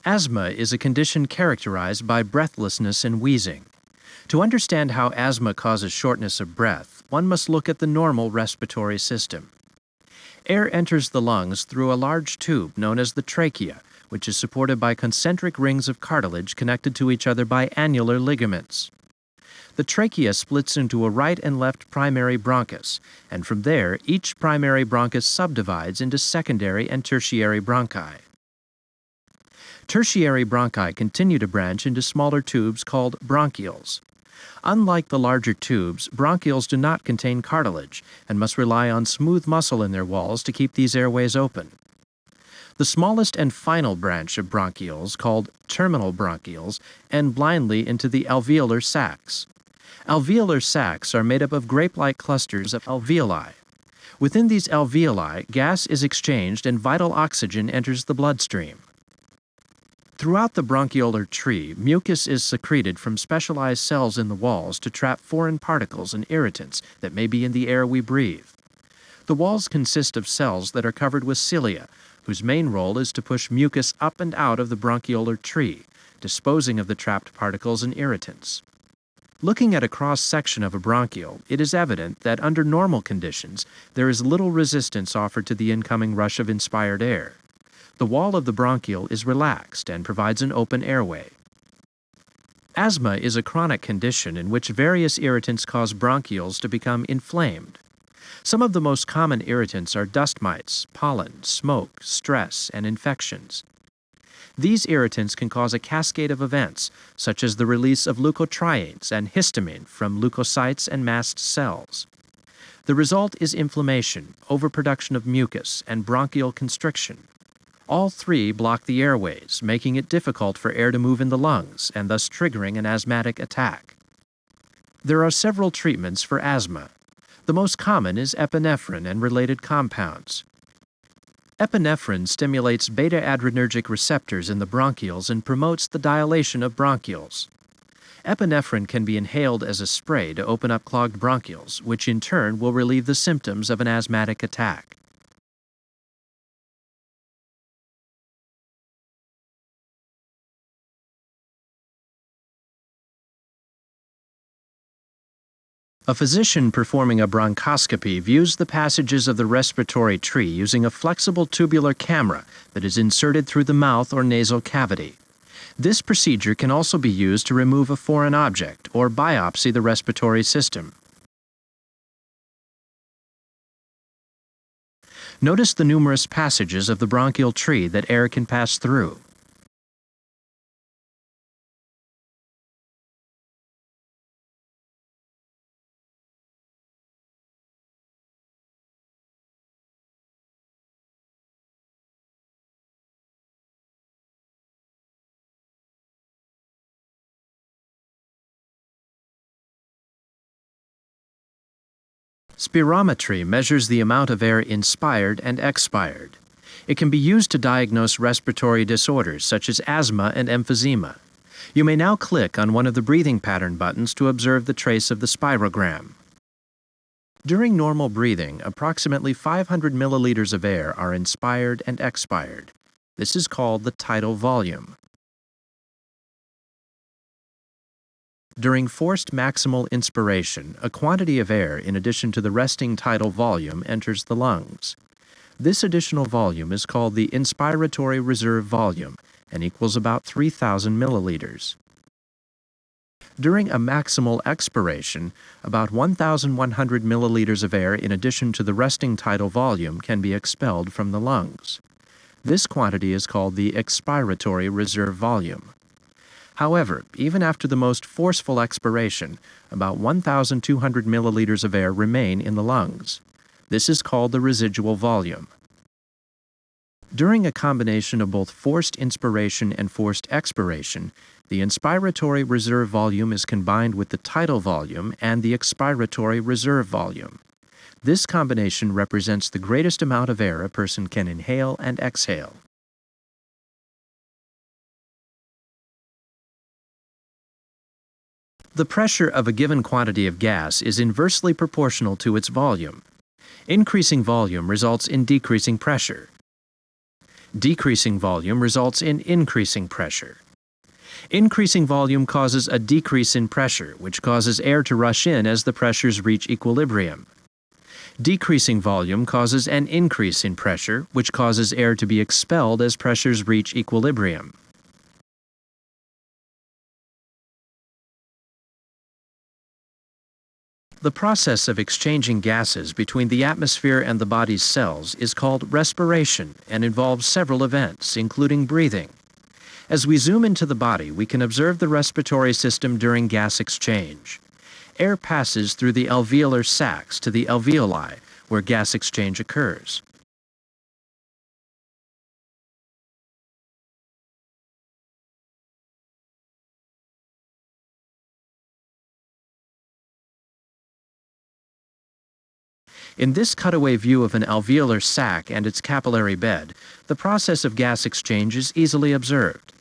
Asthma is a condition characterized by breathlessness and wheezing. To understand how asthma causes shortness of breath, one must look at the normal respiratory system. Air enters the lungs through a large tube known as the trachea, which is supported by concentric rings of cartilage connected to each other by annular ligaments. The trachea splits into a right and left primary bronchus, and from there, each primary bronchus subdivides into secondary and tertiary bronchi. Tertiary bronchi continue to branch into smaller tubes called bronchioles. Unlike the larger tubes, bronchioles do not contain cartilage and must rely on smooth muscle in their walls to keep these airways open. The smallest and final branch of bronchioles, called terminal bronchioles, end blindly into the alveolar sacs. Alveolar sacs are made up of grape-like clusters of alveoli. Within these alveoli, gas is exchanged and vital oxygen enters the bloodstream. Throughout the bronchiolar tree, mucus is secreted from specialized cells in the walls to trap foreign particles and irritants that may be in the air we breathe. The walls consist of cells that are covered with cilia, whose main role is to push mucus up and out of the bronchiolar tree, disposing of the trapped particles and irritants. Looking at a cross-section of a bronchiole, it is evident that under normal conditions, there is little resistance offered to the incoming rush of inspired air. The wall of the bronchiole is relaxed and provides an open airway. Asthma is a chronic condition in which various irritants cause bronchioles to become inflamed. Some of the most common irritants are dust mites, pollen, smoke, stress, and infections. These irritants can cause a cascade of events, such as the release of leukotrienes and histamine from leukocytes and mast cells. The result is inflammation, overproduction of mucus, and bronchial constriction. All three block the airways, making it difficult for air to move in the lungs and thus triggering an asthmatic attack. There are several treatments for asthma. The most common is epinephrine and related compounds. Epinephrine stimulates beta-adrenergic receptors in the bronchioles and promotes the dilation of bronchioles. Epinephrine can be inhaled as a spray to open up clogged bronchioles, which in turn will relieve the symptoms of an asthmatic attack. A physician performing a bronchoscopy views the passages of the respiratory tree using a flexible tubular camera that is inserted through the mouth or nasal cavity. This procedure can also be used to remove a foreign object or biopsy the respiratory system. Notice the numerous passages of the bronchial tree that air can pass through. Spirometry measures the amount of air inspired and expired. It can be used to diagnose respiratory disorders such as asthma and emphysema. You may now click on one of the breathing pattern buttons to observe the trace of the spirogram. During normal breathing, approximately 500 milliliters of air are inspired and expired. This is called the tidal volume. During forced maximal inspiration, a quantity of air in addition to the resting tidal volume enters the lungs. This additional volume is called the inspiratory reserve volume and equals about 3,000 milliliters. During a maximal expiration, about 1,100 milliliters of air in addition to the resting tidal volume can be expelled from the lungs. This quantity is called the expiratory reserve volume. However, even after the most forceful expiration, about 1,200 milliliters of air remain in the lungs. This is called the residual volume. During a combination of both forced inspiration and forced expiration, the inspiratory reserve volume is combined with the tidal volume and the expiratory reserve volume. This combination represents the greatest amount of air a person can inhale and exhale. The pressure of a given quantity of gas is inversely proportional to its volume. Increasing volume results in decreasing pressure. Decreasing volume results in increasing pressure. Increasing volume causes a decrease in pressure, which causes air to rush in as the pressures reach equilibrium. Decreasing volume causes an increase in pressure, which causes air to be expelled as pressures reach equilibrium. The process of exchanging gases between the atmosphere and the body's cells is called respiration and involves several events, including breathing. As we zoom into the body, we can observe the respiratory system during gas exchange. Air passes through the alveolar sacs to the alveoli, where gas exchange occurs. In this cutaway view of an alveolar sac and its capillary bed, the process of gas exchange is easily observed.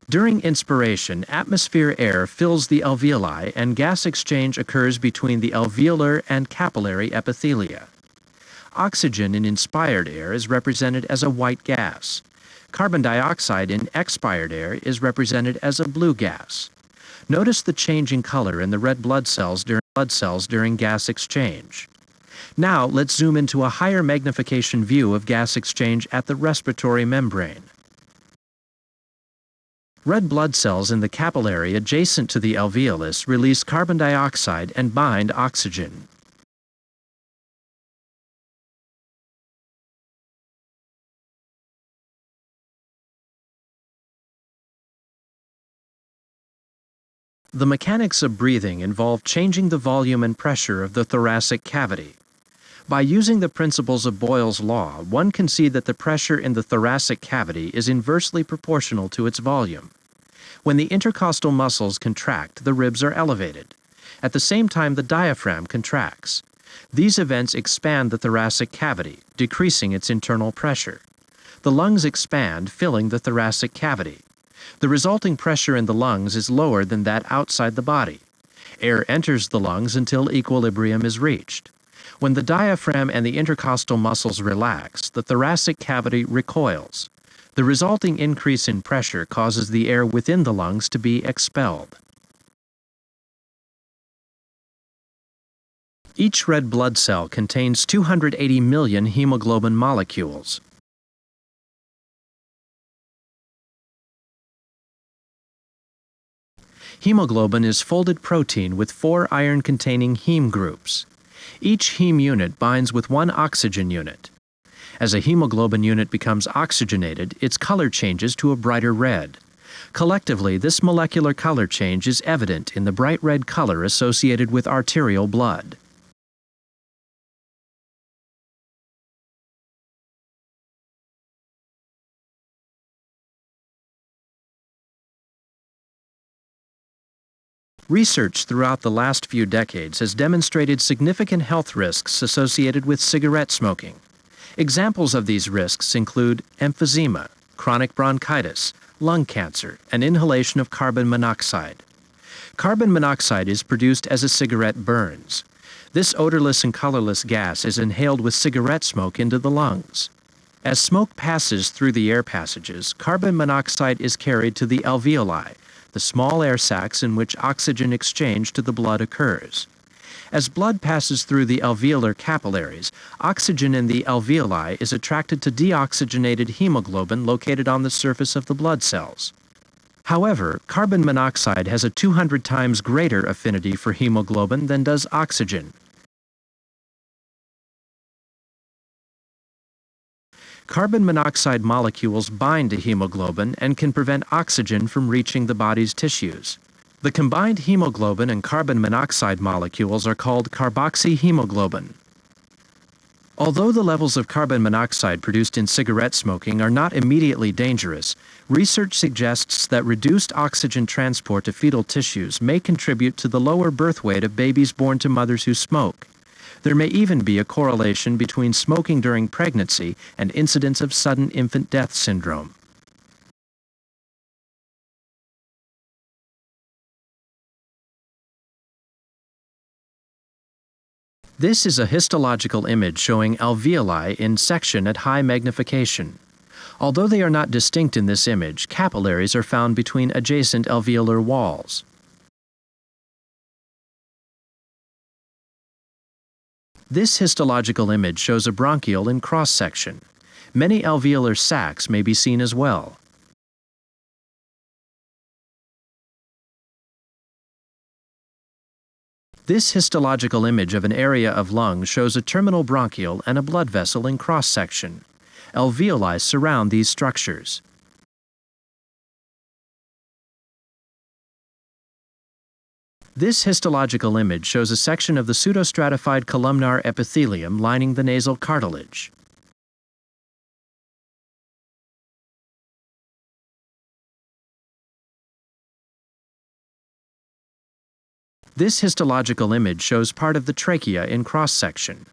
During inspiration, atmosphere air fills the alveoli and gas exchange occurs between the alveolar and capillary epithelia. Oxygen in inspired air is represented as a white gas. Carbon dioxide in expired air is represented as a blue gas. Notice the change in color in the red blood cells during gas exchange. Now let's zoom into a higher magnification view of gas exchange at the respiratory membrane. Red blood cells in the capillary adjacent to the alveolus release carbon dioxide and bind oxygen. The mechanics of breathing involve changing the volume and pressure of the thoracic cavity. By using the principles of Boyle's law, one can see that the pressure in the thoracic cavity is inversely proportional to its volume. When the intercostal muscles contract, the ribs are elevated. At the same time, the diaphragm contracts. These events expand the thoracic cavity, decreasing its internal pressure. The lungs expand, filling the thoracic cavity. The resulting pressure in the lungs is lower than that outside the body. Air enters the lungs until equilibrium is reached. When the diaphragm and the intercostal muscles relax, the thoracic cavity recoils. The resulting increase in pressure causes the air within the lungs to be expelled. Each red blood cell contains 280 million hemoglobin molecules. Hemoglobin is folded protein with 4 iron-containing heme groups. Each heme unit binds with 1 oxygen unit. As a hemoglobin unit becomes oxygenated, its color changes to a brighter red. Collectively, this molecular color change is evident in the bright red color associated with arterial blood. Research throughout the last few decades has demonstrated significant health risks associated with cigarette smoking. Examples of these risks include emphysema, chronic bronchitis, lung cancer, and inhalation of carbon monoxide. Carbon monoxide is produced as a cigarette burns. This odorless and colorless gas is inhaled with cigarette smoke into the lungs. As smoke passes through the air passages, carbon monoxide is carried to the alveoli, the small air sacs in which oxygen exchange to the blood occurs. As blood passes through the alveolar capillaries, oxygen in the alveoli is attracted to deoxygenated hemoglobin located on the surface of the blood cells. However, carbon monoxide has a 200 times greater affinity for hemoglobin than does oxygen. Carbon monoxide molecules bind to hemoglobin and can prevent oxygen from reaching the body's tissues. The combined hemoglobin and carbon monoxide molecules are called carboxyhemoglobin. Although the levels of carbon monoxide produced in cigarette smoking are not immediately dangerous, research suggests that reduced oxygen transport to fetal tissues may contribute to the lower birth weight of babies born to mothers who smoke. There may even be a correlation between smoking during pregnancy and incidence of sudden infant death syndrome. This is a histological image showing alveoli in section at high magnification. Although they are not distinct in this image, capillaries are found between adjacent alveolar walls. This histological image shows a bronchiole in cross-section. Many alveolar sacs may be seen as well. This histological image of an area of lung shows a terminal bronchiole and a blood vessel in cross-section. Alveoli surround these structures. This histological image shows a section of the pseudostratified columnar epithelium lining the nasal cartilage. This histological image shows part of the trachea in cross-section.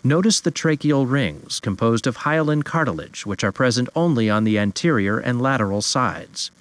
Notice the tracheal rings composed of hyaline cartilage, which are present only on the anterior and lateral sides.